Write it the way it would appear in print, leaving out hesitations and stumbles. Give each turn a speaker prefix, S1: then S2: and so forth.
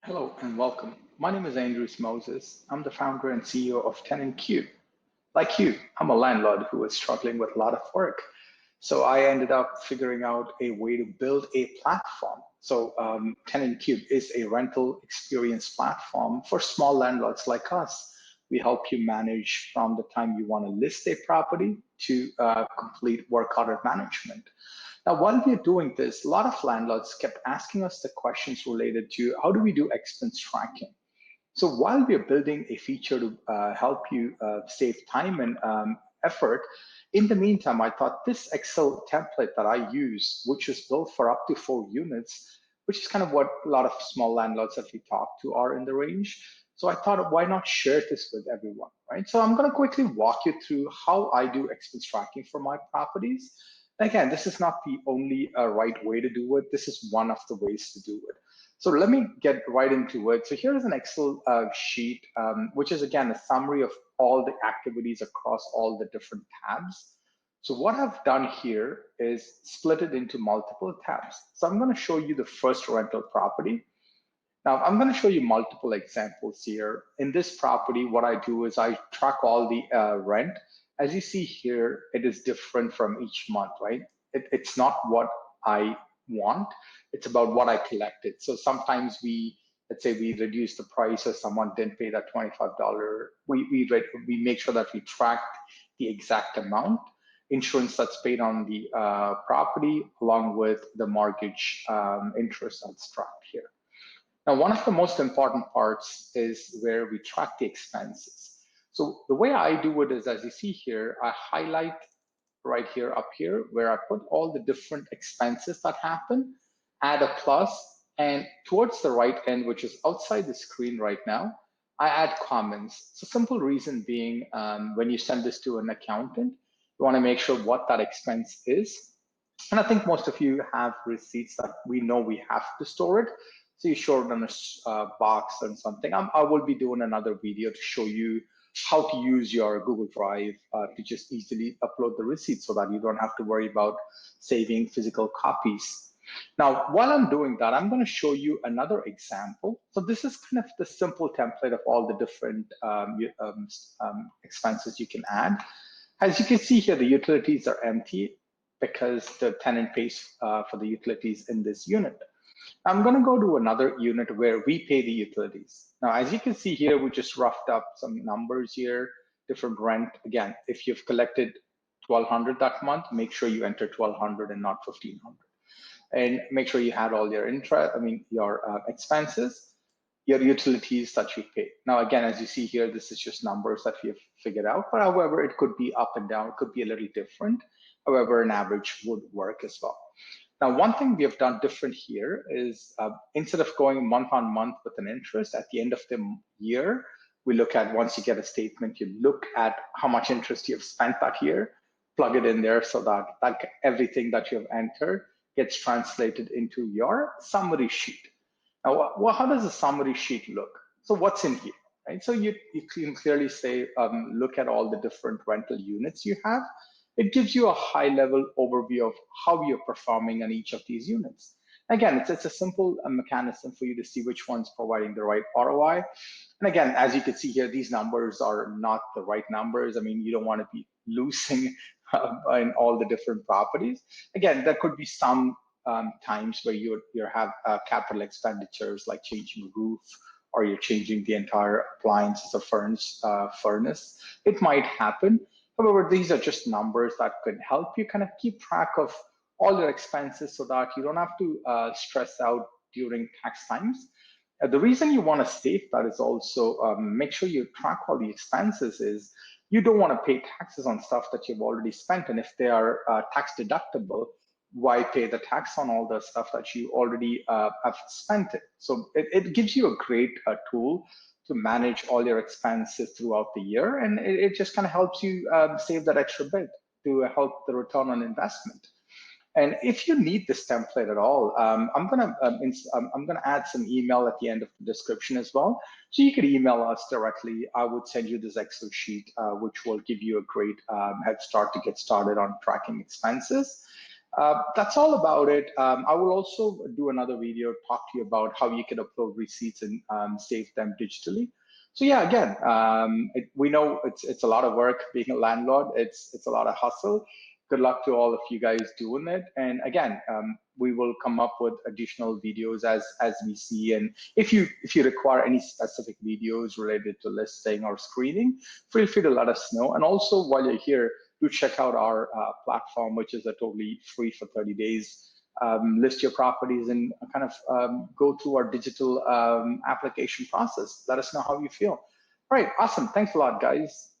S1: Hello and welcome. My name is Andrews Moses. I'm the founder and CEO of Tenant Cube. Like you, I'm a landlord who was struggling with a lot of work. So I ended up figuring out a way to build a platform. Tenant Cube is a rental experience platform for small landlords like us. We help you manage from the time you want to list a property to complete work order management. Now, while we are doing this, a lot of landlords kept asking us the questions related to how do we do expense tracking? So while we are building a feature to help you save time and effort, in the meantime, I thought this Excel template that I use, which is built for up to 4 units, which is kind of what a lot of small landlords that we talk to are in the range. So I thought, why not share this with everyone, right? So I'm going to quickly walk you through how I do expense tracking for my properties. Again, this is not the only right way to do it. This is one of the ways to do it. So let me get right into it. So here is an Excel sheet, which is again a summary of all the activities across all the different tabs. So what I've done here is split it into multiple tabs. So I'm going to show you the first rental property. Now I'm going to show you multiple examples here. In this property, what I do is I track all the rent. As you see here, it is different from each month, right? It's not what I want. It's about what I collected. So sometimes let's say we reduce the price or someone didn't pay that $25. We make sure that we track the exact amount, insurance that's paid on the property, along with the mortgage interest that's tracked here. Now, one of the most important parts is where we track the expenses. So the way I do it is, as you see here, I highlight right here up here where I put all the different expenses that happen, add a plus, and towards the right end, which is outside the screen right now, I add comments. So simple reason being, when you send this to an accountant, you want to make sure what that expense is. And I think most of you have receipts that we know we have to store it. So you show it on a box and something. I will be doing another video to show you how to use your Google Drive to just easily upload the receipts so that you don't have to worry about saving physical copies. Now, while I'm doing that, I'm going to show you another example. So this is kind of the simple template of all the different expenses you can add. As you can see here, the utilities are empty because the tenant pays for the utilities in this unit. I'm going to go to another unit where we pay the utilities. Now, as you can see here, we just roughed up some numbers here, different rent. Again, if you've collected 1,200 that month, make sure you enter 1,200 and not 1,500. And make sure you had all your your expenses, your utilities that you pay. Now, again, as you see here, this is just numbers that we have figured out. But however, it could be up and down. It could be a little different. However, an average would work as well. Now, one thing we have done different here is instead of going month on month with an interest, at the end of the year, we look at, once you get a statement, you look at how much interest you've spent that year, plug it in there so that everything that you have entered gets translated into your summary sheet. Now, how does a summary sheet look? So what's in here, right? So you can clearly say, look at all the different rental units you have. It gives you a high-level overview of how you're performing on each of these units. Again, it's a simple mechanism for you to see which one's providing the right ROI. And again, as you can see here, these numbers are not the right numbers. I mean, you don't want to be losing in all the different properties. Again, there could be some times where you have capital expenditures like changing roof, or you're changing the entire appliances or furnace. It might happen. However, these are just numbers that could help you kind of keep track of all your expenses so that you don't have to stress out during tax times. The reason you want to save that is also make sure you track all the expenses is you don't want to pay taxes on stuff that you've already spent. And if they are tax deductible, why pay the tax on all the stuff that you already have spent it? So it gives you a great tool to manage all your expenses throughout the year. And it just kind of helps you save that extra bit to help the return on investment. And if you need this template at all, I'm gonna add some email at the end of the description as well. So you could email us directly. I would send you this Excel sheet, which will give you a great head start to get started on tracking expenses. That's all about it. I will also do another video, talk to you about how you can upload receipts and save them digitally. So yeah, again, we know it's a lot of work being a landlord. It's a lot of hustle. Good luck to all of you guys doing it. And again, we will come up with additional videos as we see. And if you require any specific videos related to listing or screening, feel free to let us know. And also, while you're here, do check out our platform, which is a totally free for 30 days. List your properties and kind of go through our digital application process. Let us know how you feel. All right, awesome. Thanks a lot, guys.